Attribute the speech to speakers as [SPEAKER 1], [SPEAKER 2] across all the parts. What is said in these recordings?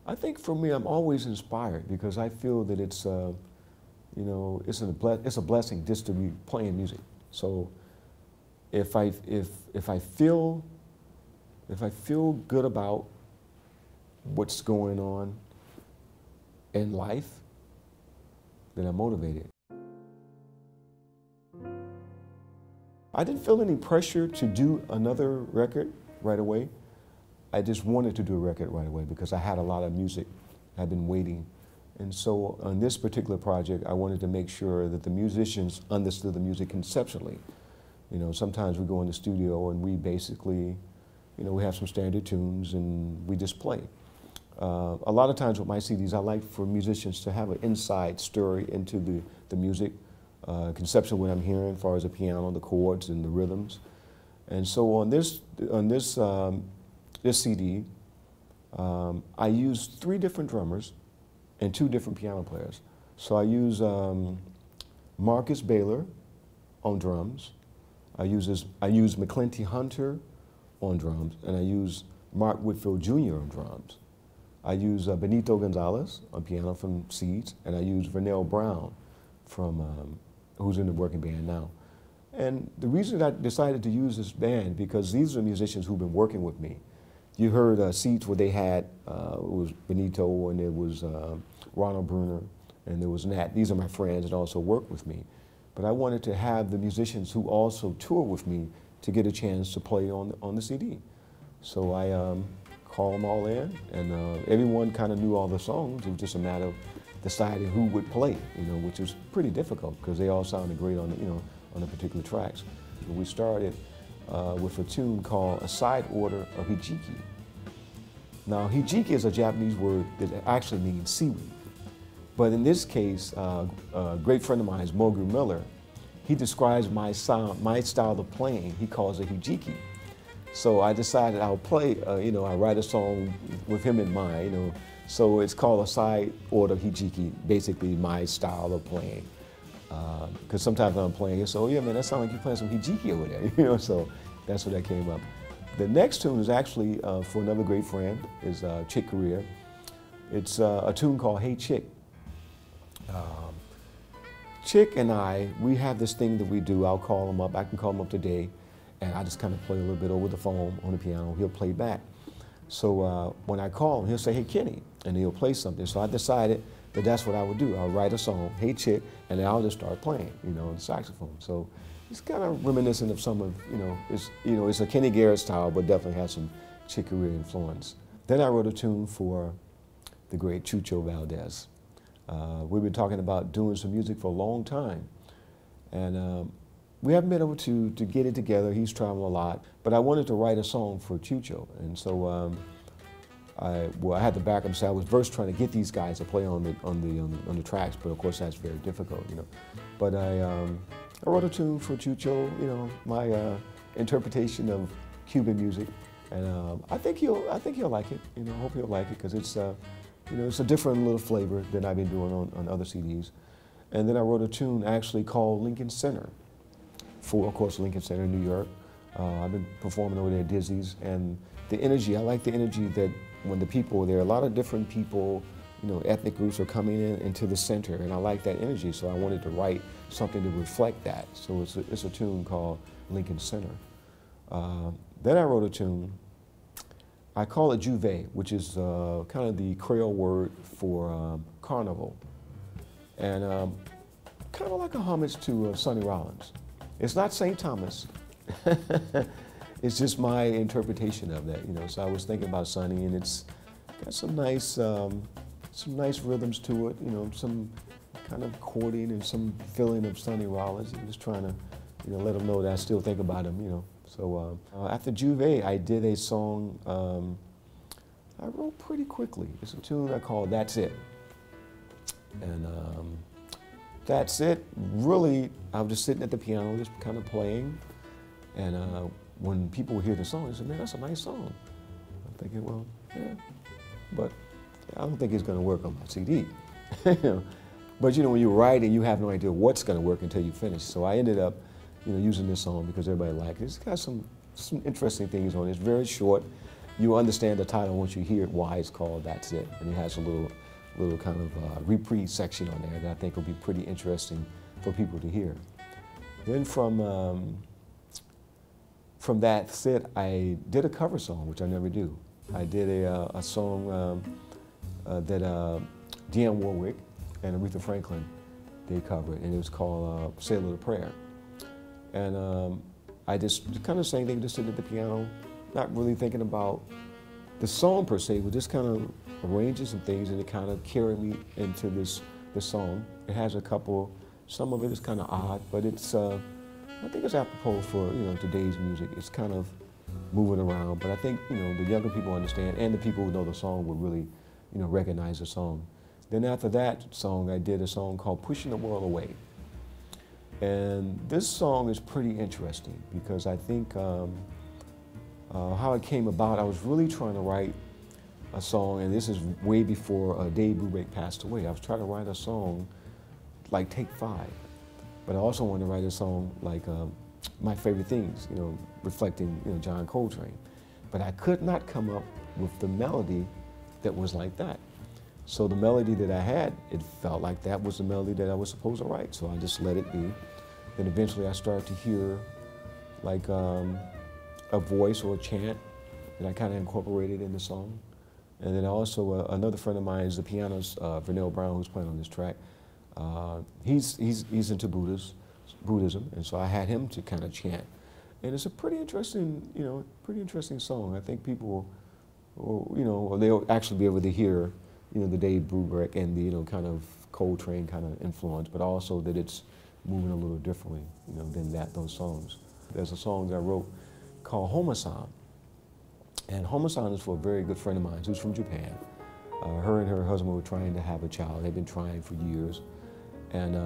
[SPEAKER 1] I think for me, I'm always inspired because I feel that it's, you know, it's a blessing just to be playing music. So if I feel good about what's going on in life, then I'm motivated. I didn't feel any pressure to do another record right away. I just wanted to do a record right away because I had a lot of music. I've been waiting. And so on this particular project, I wanted to make sure that the musicians understood the music conceptually. You know, sometimes we go in the studio and we basically, you know, we have some standard tunes and we just play. A lot of times with my CDs, I like for musicians to have an inside story into the music, conceptually what I'm hearing as far as the piano, the chords, and the rhythms. And so on this CD, I used 3 different drummers and 2 different piano players. So I use Marcus Baylor on drums. I use McClinty Hunter on drums, and I use Mark Whitfield Jr. on drums. I use Benito Gonzalez on piano from Seeds, and I use Vernell Brown from who's in the working band now. And the reason I decided to use this band because these are musicians who've been working with me. You heard Seeds where they had it was Benito and there was Ronald Bruner and there was Nat. These are my friends that also work with me. But I wanted to have the musicians who also tour with me to get a chance to play on the CD. So I called them all in, and everyone kind of knew all the songs. It was just a matter of deciding who would play, you know, which was pretty difficult because they all sounded great on the, you know, on the particular tracks. But we started with a tune called A Side Order of Hijiki. Now, hijiki is a Japanese word that actually means seaweed. But in this case, a great friend of mine, Mogu Miller, he describes my style of playing. He calls it hijiki. So I decided I'll play, you know, I write a song with him in mind, you know. So it's called A Side Order Hijiki, basically my style of playing. Because sometimes I'm playing it, so yeah, man, that sounds like you're playing some hijiki over there, you know, so that's where that came up. The next tune is actually for another great friend, is Chick Corea. It's a tune called Hey Chick. Chick and I, we have this thing that we do. I'll call him up, I can call him up today, and I just kind of play a little bit over the phone on the piano. He'll play back. So when I call him, he'll say, hey, Kenny, and he'll play something. So I decided that that's what I would do. I'll write a song, Hey Chick, and then I'll just start playing, you know, on the saxophone. So it's kind of reminiscent of some of, you know, it's a Kenny Garrett style, but definitely has some Chick Corea influence. Then I wrote a tune for the great Chucho Valdez. We've been talking about doing some music for a long time, and we haven't been able to get it together. He's traveling a lot, but I wanted to write a song for Chucho, and so I had to back him. So I was first trying to get these guys to play on the tracks, but of course that's very difficult, you know. But I wrote a tune for Chucho, you know, my interpretation of Cuban music, and I think he'll like it. You know, I hope he'll like it because it's you know, it's a different little flavor than I've been doing on other CDs. And then I wrote a tune actually called Lincoln Center for, of course, Lincoln Center in New York. I've been performing over there at Dizzy's, and the energy, I like the energy that when the people are there, a lot of different people, you know, ethnic groups are coming into the center, and I like that energy, so I wanted to write something to reflect that. So it's a tune called Lincoln Center. Then I wrote a tune, I call it Juve, which is kind of the Creole word for carnival, and kind of like a homage to Sonny Rollins. It's not St. Thomas. It's just my interpretation of that, you know. So I was thinking about Sonny, and it's got some nice rhythms to it, you know, some kind of chording and some feeling of Sonny Rollins. I'm just trying to, you know, let him know that I still think about him, you know. So after Juve, I did a song I wrote pretty quickly. It's a tune I called That's It. And That's It, really, I was just sitting at the piano, just kind of playing. And when people would hear the song, they said, man, that's a nice song. I'm thinking, well, yeah, but I don't think it's going to work on my CD. You know? But you know, when you're writing, you have no idea what's going to work until you finish. So I ended up, you know, using this song because everybody liked it. It's got some interesting things on it. It's very short. you understand the title once you hear it, why it's called That's It. And it has a little kind of reprise section on there that I think will be pretty interesting for people to hear. Then from That's It, I did a cover song, which I never do. I did a song that Dionne Warwick and Aretha Franklin, they covered, and it was called Say a Little Prayer. And I just kind of sang, they just sit at the piano, not really thinking about the song per se, but just kind of arranging some things, and it kind of carried me into this song. It has a couple, some of it is kind of odd, but it's, I think it's apropos for, today's music. It's kind of moving around, but I think, the younger people understand, and the people who know the song will really, recognize the song. Then after that song, I did a song called Pushing the World Away. And this song is pretty interesting because I think how it came about, I was really trying to write a song, and this is way before Dave Brubeck passed away. I was trying to write a song like Take 5, but I also wanted to write a song like My Favorite Things, reflecting John Coltrane. But I could not come up with the melody that was like that. So the melody that I had, it felt like that was the melody that I was supposed to write, so I just let it be. Then eventually I started to hear like a voice or a chant that I kind of incorporated in the song. And then also another friend of mine is the pianist, Vernell Brown, who's playing on this track. He's into Buddhism, and so I had him to kind of chant. And it's a pretty interesting, song. I think people will, they'll actually be able to hear, the Dave Brubeck and the, kind of Coltrane kind of influence, but also that it's moving a little differently, than those songs. There's a song that I wrote called Homasan. And Homasan is for a very good friend of mine who's from Japan. Her and her husband were trying to have a child. They've been trying for years. And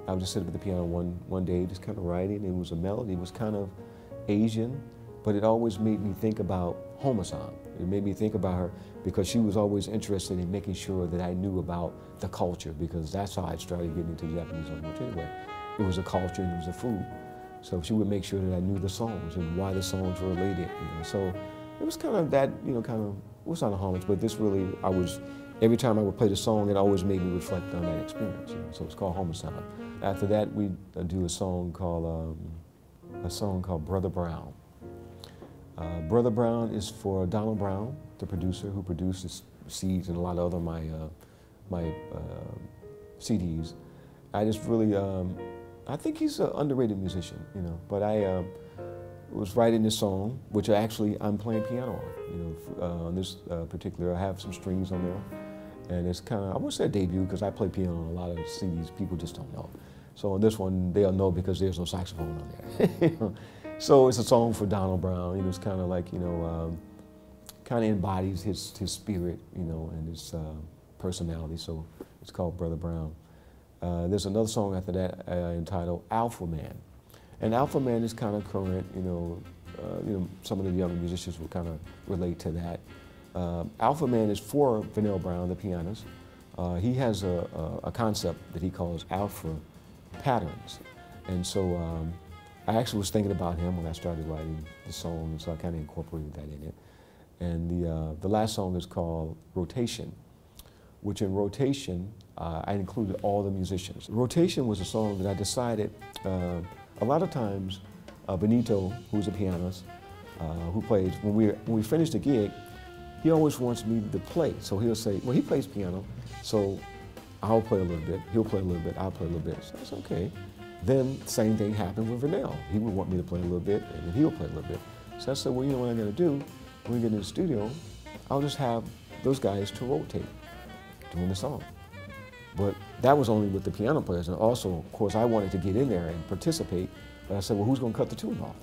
[SPEAKER 1] I was just sitting at the piano one day, just kind of writing. It was a melody. It was kind of Asian, but it always made me think about Homasan. It made me think about her because she was always interested in making sure that I knew about the culture, because that's how I started getting into Japanese language anyway. It was a culture and it was a food. So she would make sure that I knew the songs and why the songs were related. So it was kind of that, it was not a homage, but this really, every time I would play the song, it always made me reflect on that experience. So it's called Homasan. After that, we do a song called Brother Brown. Brother Brown is for Donald Brown, the producer who produces Seeds and a lot of other my CDs. I just really, I think he's an underrated musician, but I was writing this song, which actually I'm playing piano on. On this particular, I have some strings on there, and it's kind of, I won't say debut because I play piano on a lot of CDs, people just don't know. So on this one, they'll know because there's no saxophone on there. So it's a song for Donald Brown. It's kind of like, kind of embodies his spirit, and his personality. So it's called Brother Brown. There's another song after that entitled Alpha Man. And Alpha Man is kind of current, some of the younger musicians will kind of relate to that. Alpha Man is for Vernell Brown, the pianist. He has a concept that he calls alpha patterns. And so I actually was thinking about him when I started writing the song, and so I kind of incorporated that in it. And the last song is called Rotation, which in Rotation, I included all the musicians. Rotation was a song that I decided, a lot of times, Benito, who's a pianist, who plays, when we finish the gig, he always wants me to play. So he'll say, well, he plays piano, so I'll play a little bit, he'll play a little bit, I'll play a little bit. So that's okay. Then same thing happened with Vernell. He would want me to play a little bit, and then he'll play a little bit. So I said, well, what I'm gonna do, when we get in the studio, I'll just have those guys to rotate during the song. But that was only with the piano players, and also, of course, I wanted to get in there and participate, but I said, well, who's gonna cut the tune off?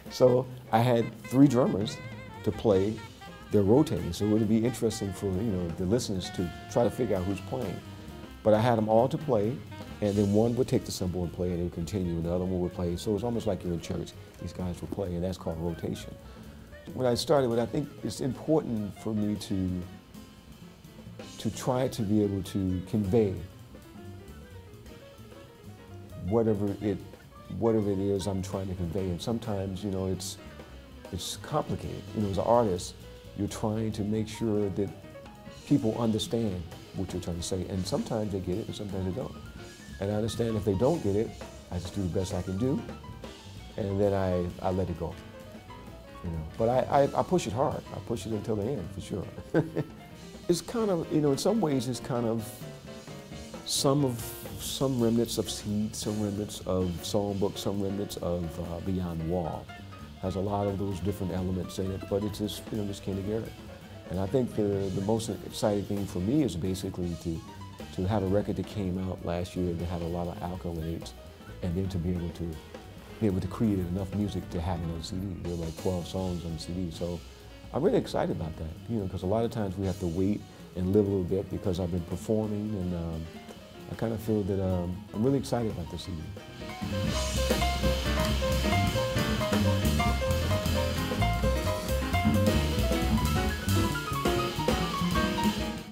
[SPEAKER 1] So I had 3 drummers to play, they're rotating, so it would be interesting for the listeners to try to figure out who's playing. But I had them all to play, and then one would take the cymbal and play, and it would continue, and the other one would play. So it was almost like you're in church. These guys would play, and that's called rotation. When I started with, I think it's important for me to try to be able to convey whatever it is I'm trying to convey. And sometimes, it's complicated. You know, as an artist, you're trying to make sure that people understand what you're trying to say, and sometimes they get it, and sometimes they don't. And I understand if they don't get it, I just do the best I can do, and then I let it go. You know, but I push it hard. I push it until the end, for sure. It's kind of, you know, in some ways, it's kind of some remnants of Seed, some remnants of Songbook, some remnants of Beyond the Wall. Has a lot of those different elements in it, but it's just, you know, just Kenny Garrett. And I think the most exciting thing for me is basically to have a record that came out last year that had a lot of accolades, and then to be able to create enough music to have it on CD. There are like 12 songs on the CD, so I'm really excited about that. You know, because a lot of times we have to wait and live a little bit because I've been performing, and I kind of feel that I'm really excited about this CD.